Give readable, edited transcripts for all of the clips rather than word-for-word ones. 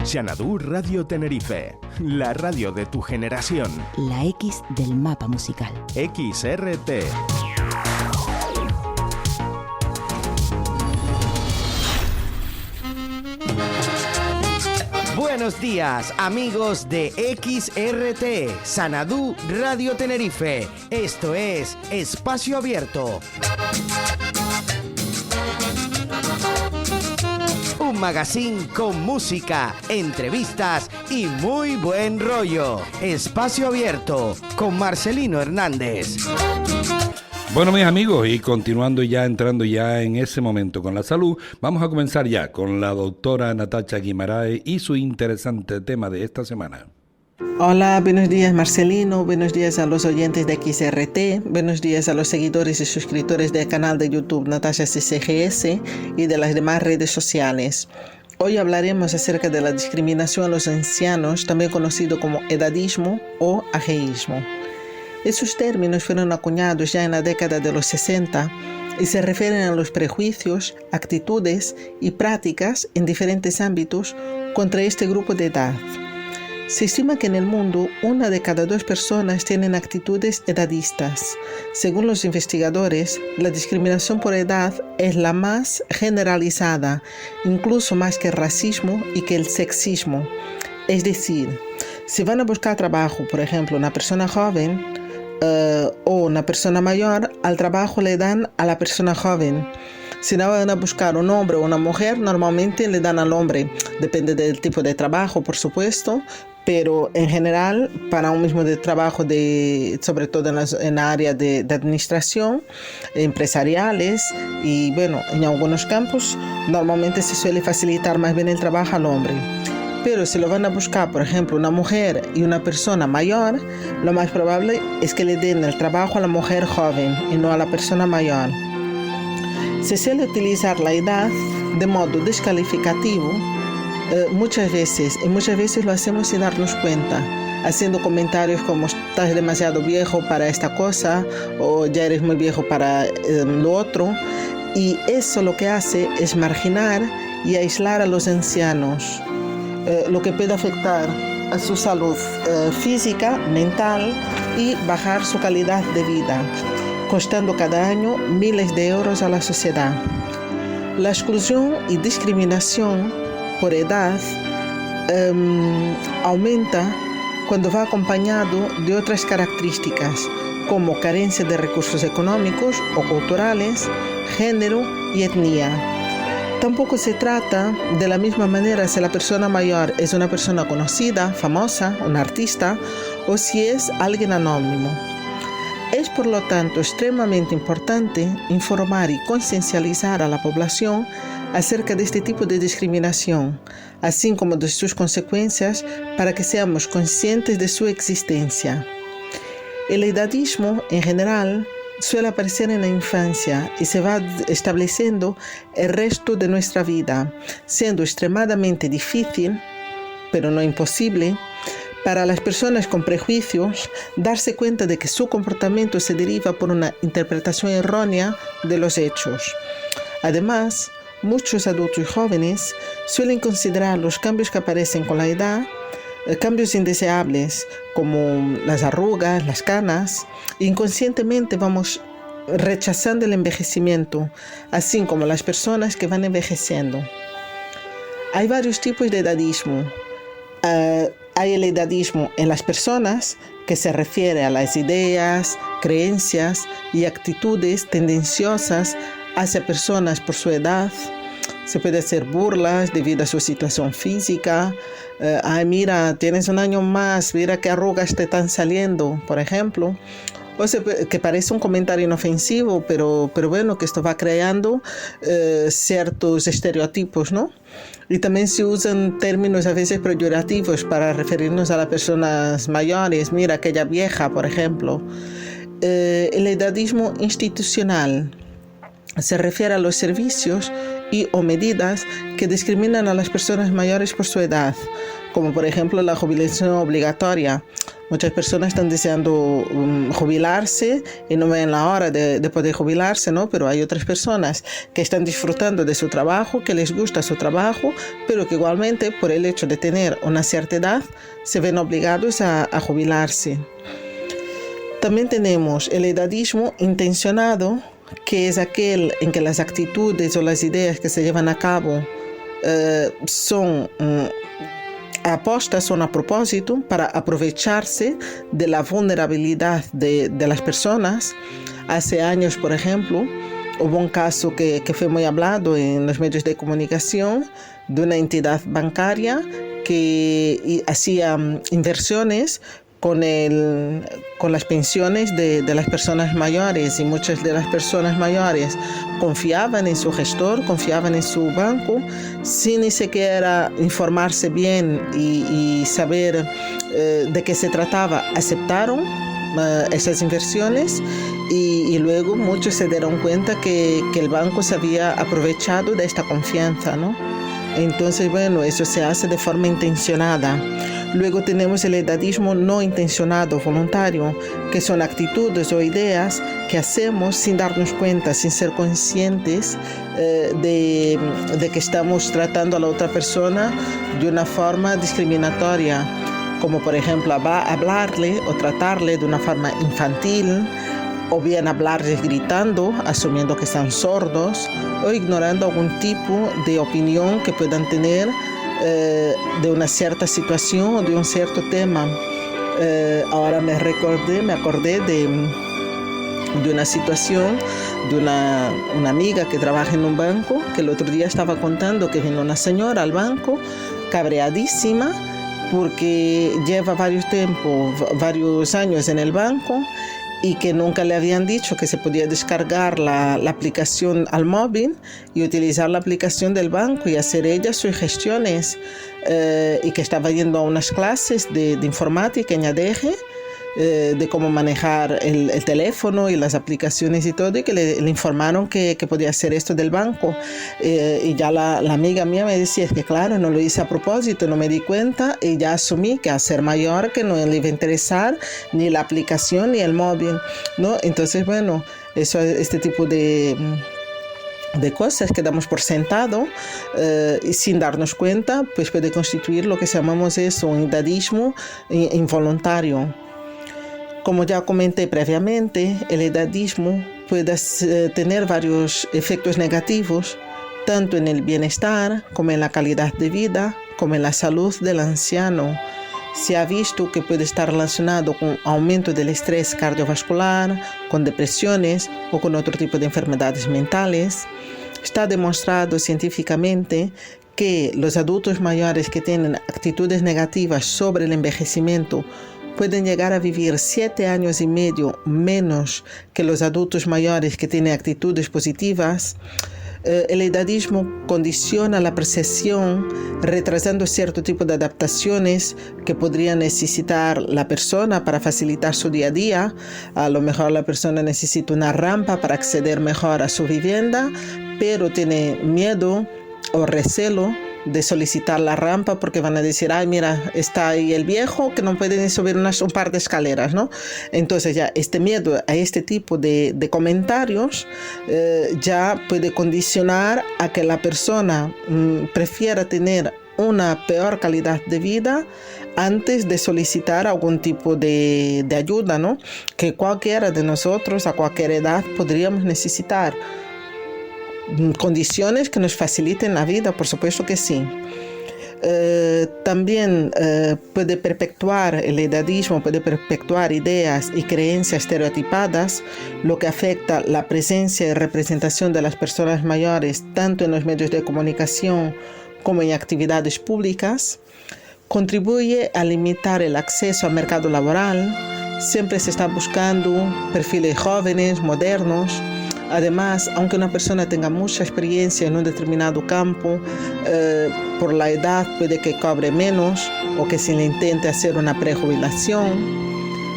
Xanadu Radio Tenerife, la radio de tu generación. La X del mapa musical. XRT. Buenos días, amigos de XRT, Xanadu Radio Tenerife. Esto es Espacio Abierto. Un magazine con música, entrevistas y muy buen rollo. Espacio Abierto con Marcelino Hernández. Bueno, mis amigos, y continuando ya, entrando ya en ese momento con la salud, vamos a comenzar ya con la doctora Natacha Guimaraes y su interesante tema de esta semana. Hola, buenos días Marcelino, buenos días a los oyentes de XRT, buenos días a los seguidores y suscriptores del canal de YouTube Natacha CCGS y de las demás redes sociales. Hoy hablaremos acerca de la discriminación a los ancianos, también conocido como edadismo o ageísmo. Esos términos fueron acuñados ya en la década de los 60 y se refieren a los prejuicios, actitudes y prácticas en diferentes ámbitos contra este grupo de edad. Se estima que en el mundo 1 de cada 2 personas tienen actitudes edadistas. Según los investigadores, la discriminación por edad es la más generalizada, incluso más que el racismo y que el sexismo. Es decir, si van a buscar trabajo, por ejemplo, una persona joven o una persona mayor, al trabajo le dan a la persona joven. Si no van a buscar un hombre o una mujer, normalmente le dan al hombre. Depende del tipo de trabajo, por supuesto, pero en general, para un mismo de trabajo, sobre todo en la área de administración, empresariales y bueno, en algunos campos, normalmente se suele facilitar más bien el trabajo al hombre. Pero si lo van a buscar, por ejemplo, una mujer y una persona mayor, lo más probable es que le den el trabajo a la mujer joven y no a la persona mayor. Se suele utilizar la edad de modo descalificativo muchas veces lo hacemos sin darnos cuenta, haciendo comentarios como estás demasiado viejo para esta cosa o ya eres muy viejo para lo otro, y eso lo que hace es marginar y aislar a los ancianos, lo que puede afectar a su salud física, mental y bajar su calidad de vida, costando cada año miles de euros a la sociedad. La exclusión y discriminación por edad aumenta cuando va acompañado de otras características como carencia de recursos económicos o culturales, género y etnia. Tampoco se trata de la misma manera si la persona mayor es una persona conocida, famosa, un artista, o si es alguien anónimo. Es por lo tanto extremadamente importante informar y conciencializar a la población acerca de este tipo de discriminación, así como de sus consecuencias, para que seamos conscientes de su existencia. El edadismo, en general, suele aparecer en la infancia y se va estableciendo el resto de nuestra vida, siendo extremadamente difícil, pero no imposible, para las personas con prejuicios darse cuenta de que su comportamiento se deriva por una interpretación errónea de los hechos. Además, muchos adultos y jóvenes suelen considerar los cambios que aparecen con la edad cambios indeseables como las arrugas, las canas. Inconscientemente vamos rechazando el envejecimiento, así como las personas que van envejeciendo. Hay varios tipos de edadismo. Hay el edadismo en las personas, que se refiere a las ideas, creencias y actitudes tendenciosas hacia personas por su edad. Se puede hacer burlas debido a su situación física. Ay, mira, tienes un año más, mira qué arrugas te están saliendo, por ejemplo. O sea, que parece un comentario inofensivo, pero bueno, que esto va creando ciertos estereotipos, ¿no? Y también se usan términos a veces peyorativos para referirnos a las personas mayores. Mira, aquella vieja, por ejemplo. El edadismo institucional se refiere a los servicios y o medidas que discriminan a las personas mayores por su edad, como por ejemplo la jubilación obligatoria Muchas personas están deseando jubilarse y no ven la hora de poder jubilarse, ¿no? Pero hay otras personas que están disfrutando de su trabajo, que les gusta su trabajo, pero que igualmente por el hecho de tener una cierta edad se ven obligados a jubilarse. También tenemos el edadismo intencionado, que es aquel en que las actitudes o las ideas que se llevan a cabo son apostas, son a propósito para aprovecharse de la vulnerabilidad de las personas. Hace años, por ejemplo, hubo un caso que fue muy hablado en los medios de comunicación de una entidad bancaria que hacía inversiones con las pensiones de las personas mayores, y muchas de las personas mayores confiaban en su gestor, confiaban en su banco, sin ni siquiera informarse bien y saber de qué se trataba. Aceptaron esas inversiones y luego muchos se dieron cuenta que el banco se había aprovechado de esta confianza, ¿no? Entonces, bueno, eso se hace de forma intencionada. Luego tenemos el edadismo no intencionado, voluntario, que son actitudes o ideas que hacemos sin darnos cuenta, sin ser conscientes de que estamos tratando a la otra persona de una forma discriminatoria, como por ejemplo hablarle o tratarle de una forma infantil, o bien hablarles gritando, asumiendo que están sordos, o ignorando algún tipo de opinión que puedan tener de una cierta situación o de un cierto tema. Ahora me acordé de una situación de una amiga que trabaja en un banco, que el otro día estaba contando que vino una señora al banco cabreadísima porque lleva varios años en el banco y que nunca le habían dicho que se podía descargar la aplicación al móvil y utilizar la aplicación del banco y hacer ella sus gestiones, y que estaba yendo a unas clases de informática en ADG, de cómo manejar el teléfono y las aplicaciones y todo, y que le informaron que podía hacer esto del banco. Y ya la amiga mía me decía, es que claro, no lo hice a propósito, no me di cuenta y ya asumí que al ser mayor que no le iba a interesar ni la aplicación ni el móvil, ¿no? Entonces, bueno, este tipo de cosas que damos por sentado y sin darnos cuenta, pues puede constituir lo que llamamos un edadismo involuntario. Como ya comenté previamente, el edadismo puede tener varios efectos negativos, tanto en el bienestar como en la calidad de vida, como en la salud del anciano. Se ha visto que puede estar relacionado con aumento del estrés cardiovascular, con depresiones o con otro tipo de enfermedades mentales. Está demostrado científicamente que los adultos mayores que tienen actitudes negativas sobre el envejecimiento pueden llegar a vivir 7 años y medio menos que los adultos mayores que tienen actitudes positivas. El edadismo condiciona la percepción, retrasando cierto tipo de adaptaciones que podría necesitar la persona para facilitar su día a día. A lo mejor la persona necesita una rampa para acceder mejor a su vivienda, pero tiene miedo o recelo de solicitar la rampa porque van a decir, ay, mira, está ahí el viejo que no puede ni subir un par de escaleras, ¿no? Entonces ya este miedo a este tipo de comentarios ya puede condicionar a que la persona prefiera tener una peor calidad de vida antes de solicitar algún tipo de ayuda, ¿no? Que cualquiera de nosotros a cualquier edad podríamos necesitar. Condiciones que nos faciliten la vida, por supuesto que sí. También puede perpetuar el edadismo, puede perpetuar ideas y creencias estereotipadas, lo que afecta la presencia y representación de las personas mayores tanto en los medios de comunicación como en actividades públicas. Contribuye a limitar el acceso al mercado laboral. Siempre se está buscando perfiles jóvenes, modernos. Además, aunque una persona tenga mucha experiencia en un determinado campo, por la edad puede que cobre menos o que se le intente hacer una prejubilación.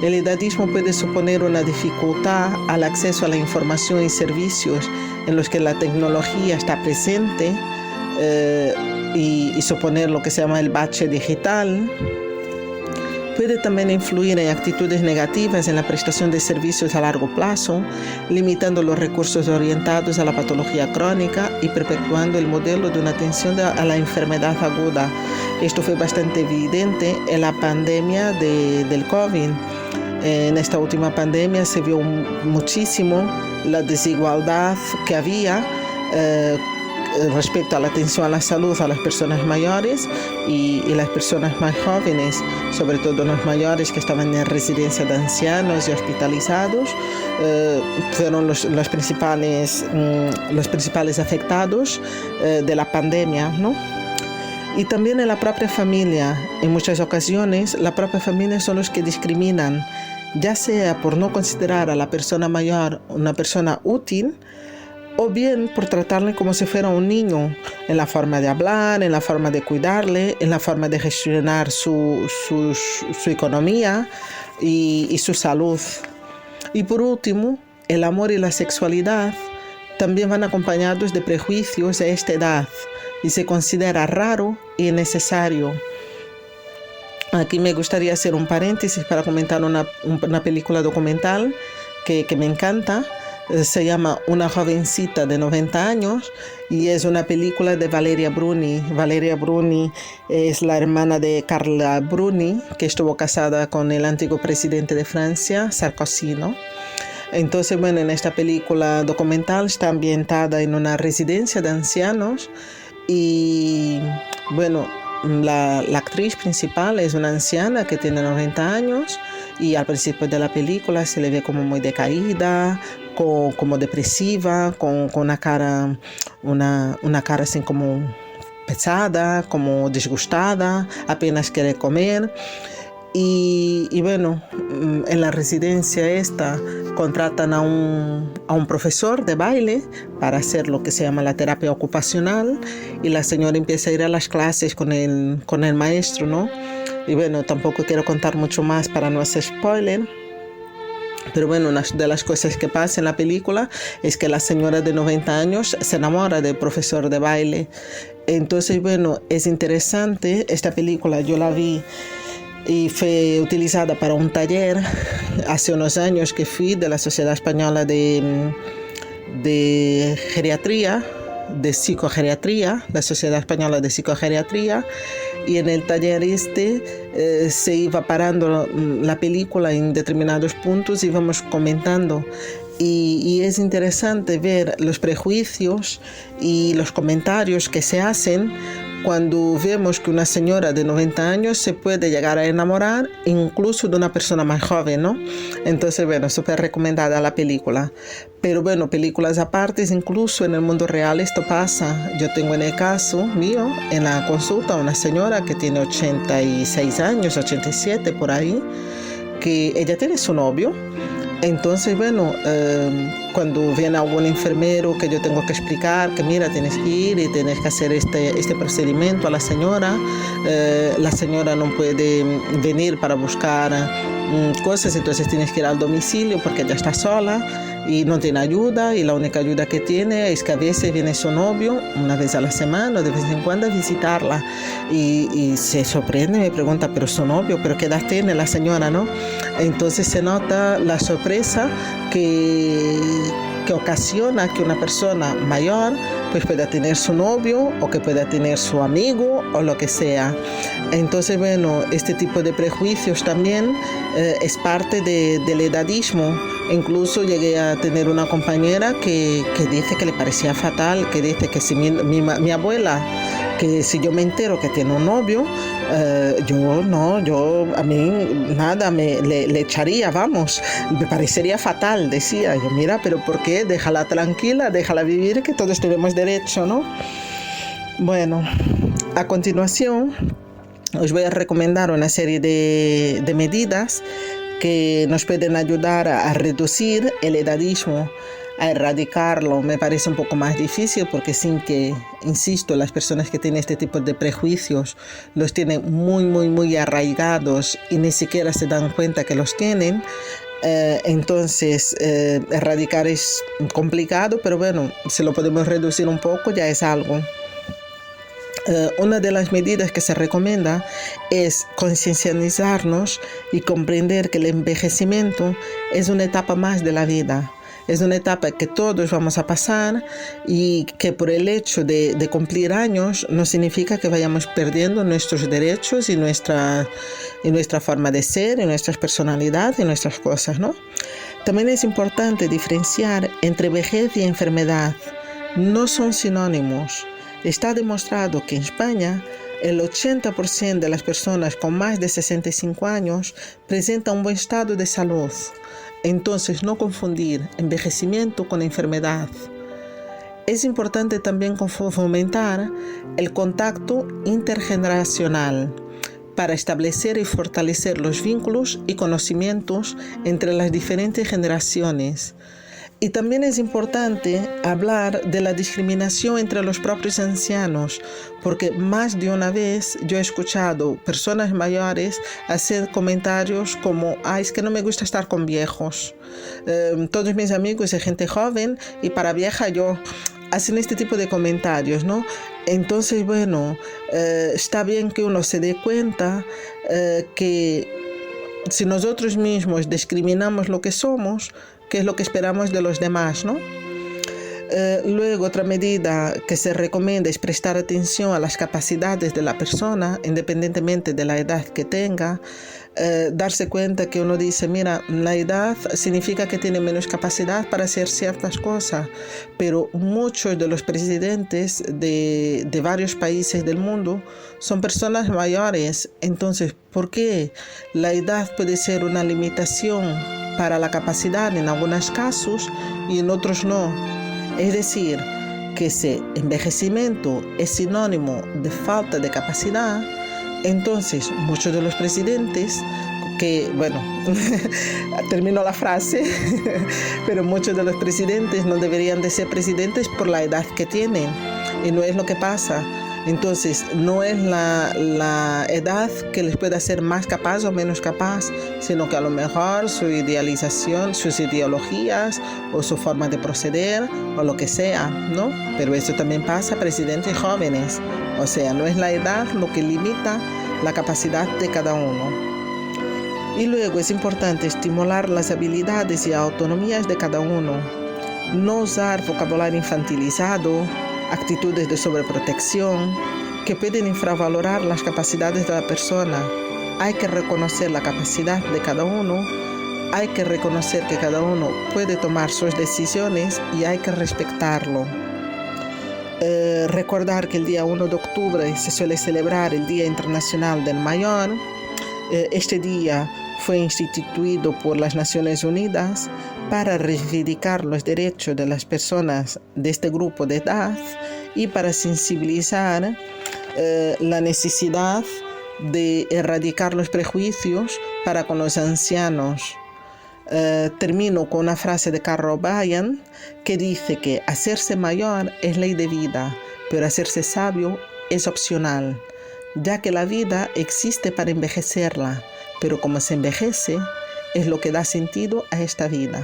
El edadismo puede suponer una dificultad al acceso a la información y servicios en los que la tecnología está presente y suponer lo que se llama el bache digital. Puede también influir en actitudes negativas en la prestación de servicios a largo plazo, limitando los recursos orientados a la patología crónica y perpetuando el modelo de una atención a la enfermedad aguda. Esto fue bastante evidente en la pandemia del COVID. En esta última pandemia se vio muchísimo la desigualdad que había respecto a la atención a la salud a las personas mayores y las personas más jóvenes, sobre todo los mayores que estaban en residencia de ancianos y hospitalizados, fueron los principales afectados de la pandemia, ¿no? Y también en la propia familia. En muchas ocasiones, la propia familia son los que discriminan, ya sea por no considerar a la persona mayor una persona útil, o bien por tratarle como si fuera un niño, en la forma de hablar, en la forma de cuidarle, en la forma de gestionar su economía y su salud. Y por último, el amor y la sexualidad también van acompañados de prejuicios a esta edad y se considera raro y innecesario. Aquí me gustaría hacer un paréntesis para comentar una película documental que me encanta. Se llama Una jovencita de 90 años y es una película de Valeria Bruni. Valeria Bruni es la hermana de Carla Bruni, que estuvo casada con el antiguo presidente de Francia, Sarkozy, ¿no? Entonces, bueno, en esta película documental está ambientada en una residencia de ancianos y, bueno, la actriz principal es una anciana que tiene 90 años y al principio de la película se le ve como muy decaída, como depresiva, con una cara así como pesada, como disgustada, apenas quiere comer. Y bueno, en la residencia esta contratan a un profesor de baile para hacer lo que se llama la terapia ocupacional y la señora empieza a ir a las clases con el maestro, ¿no? Y bueno, tampoco quiero contar mucho más para no hacer spoiler. Pero bueno, una de las cosas que pasa en la película es que la señora de 90 años se enamora del profesor de baile. Entonces, bueno, es interesante. Esta película yo la vi y fue utilizada para un taller hace unos años que fui de la Sociedad Española de Geriatría, de Psicogeriatría, la Sociedad Española de Psicogeriatría, y en el taller se iba parando la película en determinados puntos y íbamos comentando. Y es interesante ver los prejuicios y los comentarios que se hacen cuando vemos que una señora de 90 años se puede llegar a enamorar incluso de una persona más joven, ¿no? Entonces, bueno, súper recomendada la película. Pero bueno, películas aparte, incluso en el mundo real esto pasa. Yo tengo en el caso mío, en la consulta, una señora que tiene 86 años, 87 por ahí, que ella tiene su novio. Entonces, bueno, cuando viene algún enfermero que yo tengo que explicar que mira, tienes que ir y tienes que hacer este procedimiento a la señora no puede venir para buscar cosas, entonces tienes que ir al domicilio porque ella está sola y no tiene ayuda, y la única ayuda que tiene es que a veces viene su novio una vez a la semana o de vez en cuando a visitarla y se sorprende, me pregunta, pero su novio, pero qué edad tiene la señora, ¿no? Entonces se nota la sorpresa que ocasiona que una persona mayor pues pueda tener su novio o que pueda tener su amigo o lo que sea. Entonces, bueno, este tipo de prejuicios también es parte del edadismo. Incluso llegué a tener una compañera que dice que le parecía fatal, que dice que si mi abuela, que si yo me entero que tiene un novio, a mí nada, le echaría, vamos, me parecería fatal, decía yo, mira, pero ¿por qué? Déjala tranquila, déjala vivir, que todos tenemos derecho, ¿no? Bueno, a continuación os voy a recomendar una serie de medidas que nos pueden ayudar a reducir el edadismo, a erradicarlo. Me parece un poco más difícil porque sin que, insisto, las personas que tienen este tipo de prejuicios los tienen muy, muy, muy arraigados y ni siquiera se dan cuenta que los tienen. Entonces, erradicar es complicado, pero bueno, si lo podemos reducir un poco ya es algo. Una de las medidas que se recomienda es concienciarnos y comprender que el envejecimiento es una etapa más de la vida. Es una etapa que todos vamos a pasar y que por el hecho de cumplir años no significa que vayamos perdiendo nuestros derechos y nuestra forma de ser, y nuestras personalidades y nuestras cosas, ¿no? También es importante diferenciar entre vejez y enfermedad. No son sinónimos. Está demostrado que en España el 80% de las personas con más de 65 años presentan un buen estado de salud. Entonces, no confundir envejecimiento con enfermedad. Es importante también fomentar el contacto intergeneracional para establecer y fortalecer los vínculos y conocimientos entre las diferentes generaciones. Y también es importante hablar de la discriminación entre los propios ancianos, porque más de una vez yo he escuchado personas mayores hacer comentarios como, es que no me gusta estar con viejos. Todos mis amigos de gente joven y para vieja yo hacen este tipo de comentarios, ¿no? Entonces, bueno, está bien que uno se dé cuenta que si nosotros mismos discriminamos lo que somos, que es lo que esperamos de los demás, ¿no? Luego, otra medida que se recomienda es prestar atención a las capacidades de la persona, independientemente de la edad que tenga. Darse cuenta que uno dice, mira, la edad significa que tiene menos capacidad para hacer ciertas cosas, pero muchos de los presidentes de varios países del mundo son personas mayores. Entonces, ¿por qué la edad puede ser una limitación para la capacidad en algunos casos y en otros no? Es decir, que si envejecimiento es sinónimo de falta de capacidad, entonces muchos de los presidentes termino la frase, pero muchos de los presidentes no deberían de ser presidentes por la edad que tienen, y no es lo que pasa. Entonces, no es la edad que les puede hacer más capaz o menos capaz, sino que a lo mejor su idealización, sus ideologías o su forma de proceder o lo que sea, ¿no? Pero eso también pasa a presidentes jóvenes. O sea, no es la edad lo que limita la capacidad de cada uno. Y luego es importante estimular las habilidades y autonomías de cada uno. No usar vocabulario infantilizado, actitudes de sobreprotección que pueden infravalorar las capacidades de la persona. Hay que reconocer la capacidad de cada uno, hay que reconocer que cada uno puede tomar sus decisiones y hay que respetarlo. Recordar que el día 1 de octubre se suele celebrar el Día Internacional del Mayor. Este día fue instituido por las Naciones Unidas para reivindicar los derechos de las personas de este grupo de edad y para sensibilizar la necesidad de erradicar los prejuicios para con los ancianos. Termino con una frase de Carl O'Brien que dice que hacerse mayor es ley de vida, pero hacerse sabio es opcional, ya que la vida existe para envejecerla, pero como se envejece es lo que da sentido a esta vida.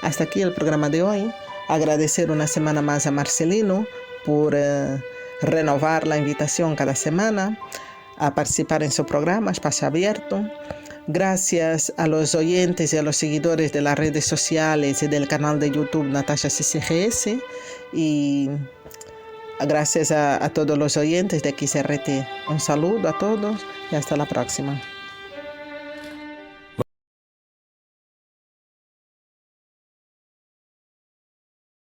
Hasta aquí el programa de hoy. Agradecer una semana más a Marcelino por renovar la invitación cada semana a participar en su programa Espacio Abierto. Gracias a los oyentes y a los seguidores de las redes sociales y del canal de YouTube Natasha CCGS, y gracias a todos los oyentes de XRT. Un saludo a todos y hasta la próxima.